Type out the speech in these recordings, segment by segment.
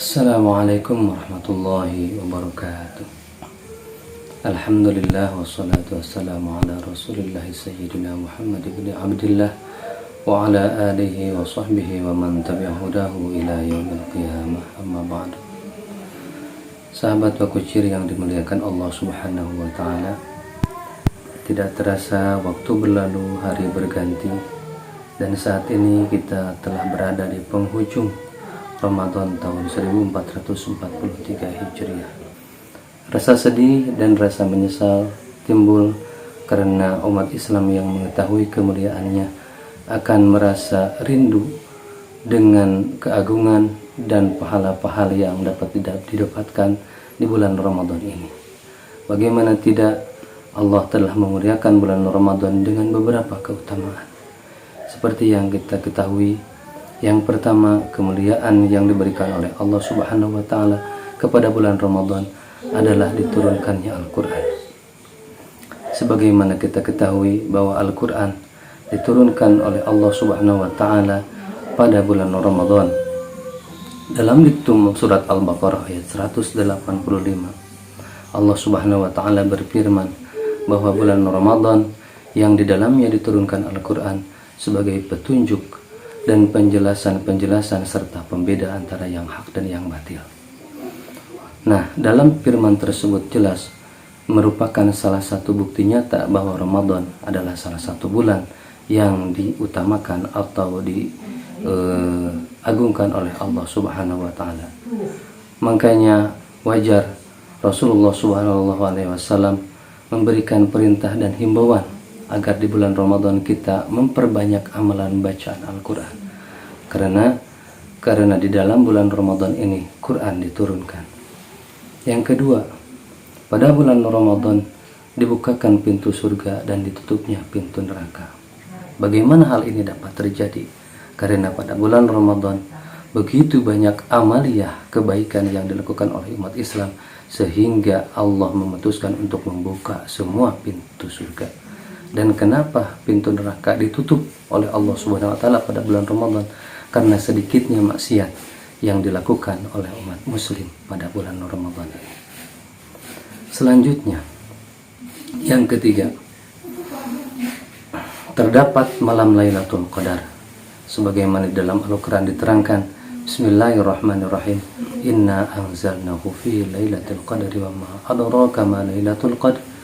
Assalamualaikum warahmatullahi wabarakatuh. Alhamdulillah wassalatu wassalamu ala rasulillah sayyidina Muhammad ibn Abdullah wa ala alihi wa sahbihi wa man tabi'ahudahu ila yaumil qiyamah, amma ba'du. Sahabat wa kucir yang dimuliakan Allah subhanahu wa ta'ala, tidak terasa waktu berlalu, hari berganti, dan saat ini kita telah berada di penghujung Ramadan tahun 1443 Hijriah. Rasa sedih dan rasa menyesal timbul karena umat Islam yang mengetahui kemuliaannya akan merasa rindu dengan keagungan dan pahala-pahala yang dapat didapatkan di bulan Ramadan ini. Bagaimana tidak, Allah telah memuliakan bulan Ramadan dengan beberapa keutamaan. Seperti yang kita ketahui, yang pertama, kemuliaan yang diberikan oleh Allah Subhanahu wa taala kepada bulan Ramadan adalah diturunkannya Al-Qur'an. Sebagaimana kita ketahui bahwa Al-Qur'an diturunkan oleh Allah Subhanahu wa taala pada bulan Ramadan. Dalam diktum surat Al-Baqarah ayat 185, Allah Subhanahu wa taala berfirman bahwa bulan Ramadan yang di dalamnya diturunkan Al-Qur'an sebagai petunjuk dan penjelasan-penjelasan serta pembeda antara yang hak dan yang batil. Nah, dalam firman tersebut jelas merupakan salah satu bukti nyata bahwa Ramadan adalah salah satu bulan yang diutamakan atau diagungkan oleh Allah Subhanahu wa taala. Makanya wajar Rasulullah Subhanahu alaihi wasallam memberikan perintah dan himbauan agar di bulan Ramadan kita memperbanyak amalan bacaan Al-Quran, karena di dalam bulan Ramadan ini Quran diturunkan. Yang kedua, pada bulan Ramadan dibukakan pintu surga dan ditutupnya pintu neraka. Bagaimana hal ini dapat terjadi? Karena pada bulan Ramadan begitu banyak amaliyah kebaikan yang dilakukan oleh umat Islam, sehingga Allah memutuskan untuk membuka semua pintu surga. Dan kenapa pintu neraka ditutup oleh Allah Subhanahu wa taala pada bulan Ramadan? Karena sedikitnya maksiat yang dilakukan oleh umat muslim pada bulan Ramadan ini. Selanjutnya, yang ketiga, terdapat malam Lailatul Qadar. Sebagaimana di dalam Al-Qur'an diterangkan, Bismillahirrahmanirrahim, Inna anzalnahu fi Lailatul Qadri wa ma adraka ma Lailatul Qadr.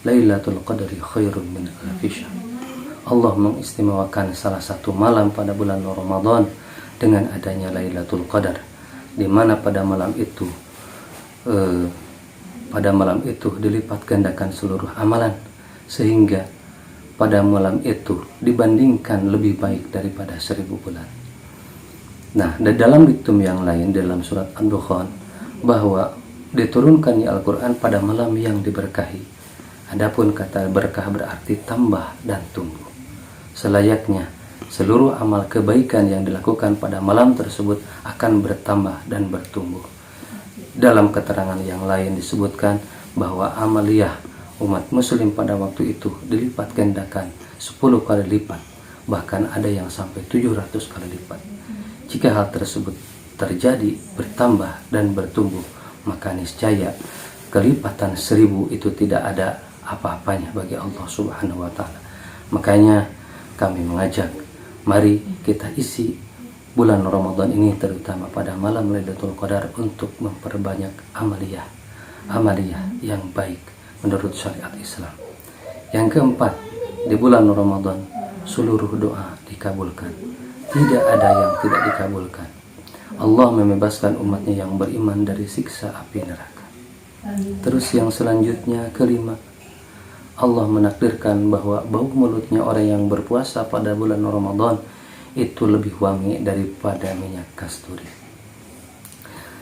Lailatul Qadri khairun min alfi syahr. Allah mengistimewakan salah satu malam pada bulan Ramadan dengan adanya Lailatul Qadar, di mana pada malam itu dilipat gandakan seluruh amalan, sehingga pada malam itu dibandingkan lebih baik daripada 1000 bulan. Nah, dalam diktum yang lain dalam surat Ad-Dukhan bahwa diturunkannya Al-Quran pada malam yang diberkahi. Adapun kata berkah berarti tambah dan tumbuh. Selayaknya seluruh amal kebaikan yang dilakukan pada malam tersebut akan bertambah dan bertumbuh. Dalam keterangan yang lain disebutkan bahwa amaliyah umat muslim pada waktu itu dilipat gandakan 10 kali lipat, bahkan ada yang sampai 700 kali lipat. Jika hal tersebut terjadi, bertambah dan bertumbuh, maka niscaya kelipatan 1000 itu tidak ada apa-apanya bagi Allah Subhanahu wa taala. Makanya kami mengajak, mari kita isi bulan Ramadan ini terutama pada malam Lailatul Qadar untuk memperbanyak amaliyah yang baik menurut syariat Islam. Yang keempat, di bulan Ramadan seluruh doa dikabulkan. Tidak ada yang tidak dikabulkan. Allah membebaskan umatnya yang beriman dari siksa api neraka. Terus yang selanjutnya, kelima, Allah menakdirkan bahwa bau mulutnya orang yang berpuasa pada bulan Ramadan itu lebih wangi daripada minyak kasturi.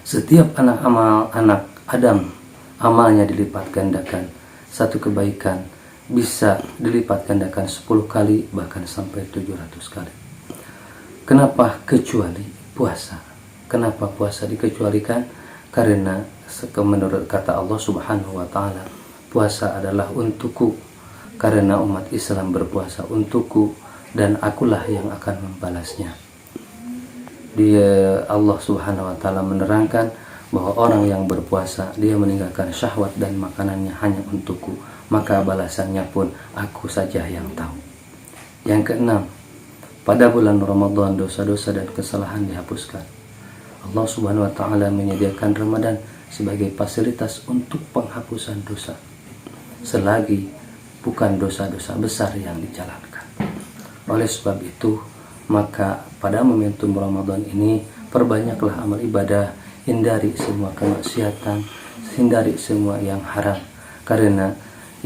Setiap anak Adam amalnya dilipat gandakan. Satu kebaikan bisa dilipat gandakan 10 kali, bahkan sampai 700 kali. Kenapa kecuali puasa? Kenapa puasa dikecualikan? Karena menurut kata Allah Subhanahu wa taala, puasa adalah untukku, karena umat Islam berpuasa untukku, dan akulah yang akan membalasnya. Allah Subhanahu wa taala menerangkan bahwa orang yang berpuasa dia meninggalkan syahwat dan makanannya hanya untukku, maka balasannya pun aku saja yang tahu. Yang keenam, pada bulan Ramadan dosa-dosa dan kesalahan dihapuskan. Allah Subhanahu wa taala menyediakan Ramadan sebagai fasilitas untuk penghapusan dosa, selagi bukan dosa-dosa besar yang dijalankan. Oleh sebab itu, maka pada momentum Ramadan ini perbanyaklah amal ibadah, hindari semua kemaksiatan, hindari semua yang haram, karena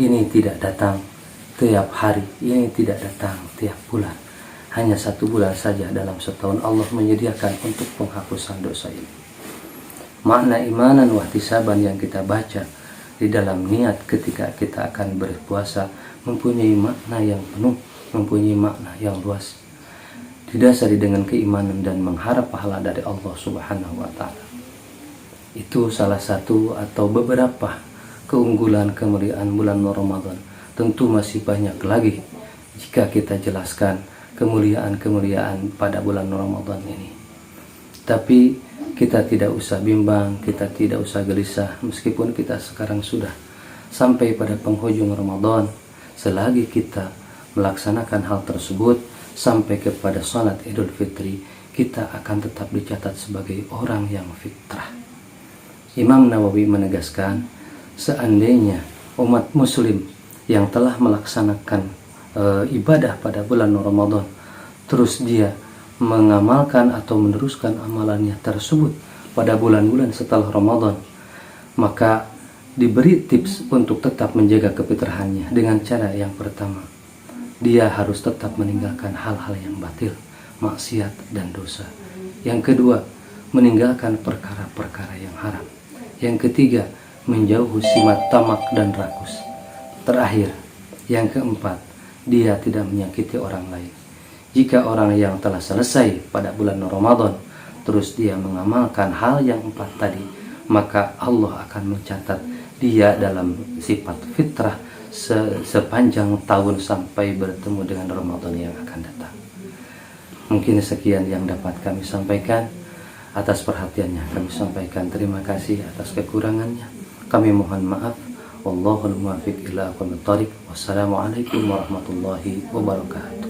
ini tidak datang tiap hari, ini tidak datang tiap bulan. Hanya 1 bulan saja dalam setahun Allah menyediakan untuk penghapusan dosa ini. Makna imanan wahtisaban yang kita baca di dalam niat ketika kita akan berpuasa mempunyai makna yang penuh, mempunyai makna yang luas, didasari dengan keimanan dan mengharap pahala dari Allah Subhanahu wa taala. Itu salah satu atau beberapa keunggulan kemuliaan bulan Ramadan. Tentu masih banyak lagi jika kita jelaskan kemuliaan-kemuliaan pada bulan Ramadan ini. Tapi kita tidak usah bimbang, kita tidak usah gelisah meskipun kita sekarang sudah sampai pada penghujung Ramadan. Selagi kita melaksanakan hal tersebut sampai kepada salat Idul Fitri, kita akan tetap dicatat sebagai orang yang fitrah. Imam Nawawi menegaskan, seandainya umat muslim yang telah melaksanakan ibadah pada bulan Ramadan terus dia mengamalkan atau meneruskan amalannya tersebut pada bulan-bulan setelah Ramadan, maka diberi tips untuk tetap menjaga kefitrahannya dengan cara yang pertama, dia harus tetap meninggalkan hal-hal yang batil, maksiat dan dosa. Yang kedua, meninggalkan perkara-perkara yang haram. Yang ketiga, menjauhi sifat tamak dan rakus. Terakhir, yang keempat, dia tidak menyakiti orang lain. Jika orang yang telah selesai pada bulan Ramadan terus dia mengamalkan hal yang 4 tadi, maka Allah akan mencatat dia dalam sifat fitrah sepanjang tahun sampai bertemu dengan Ramadan yang akan datang. Mungkin sekian yang dapat kami sampaikan. Atas perhatiannya kami sampaikan terima kasih, atas kekurangannya kami mohon maaf. Wallahul muwaffiq ila aqwamit thoriq. Wassalamualaikum warahmatullahi wabarakatuh.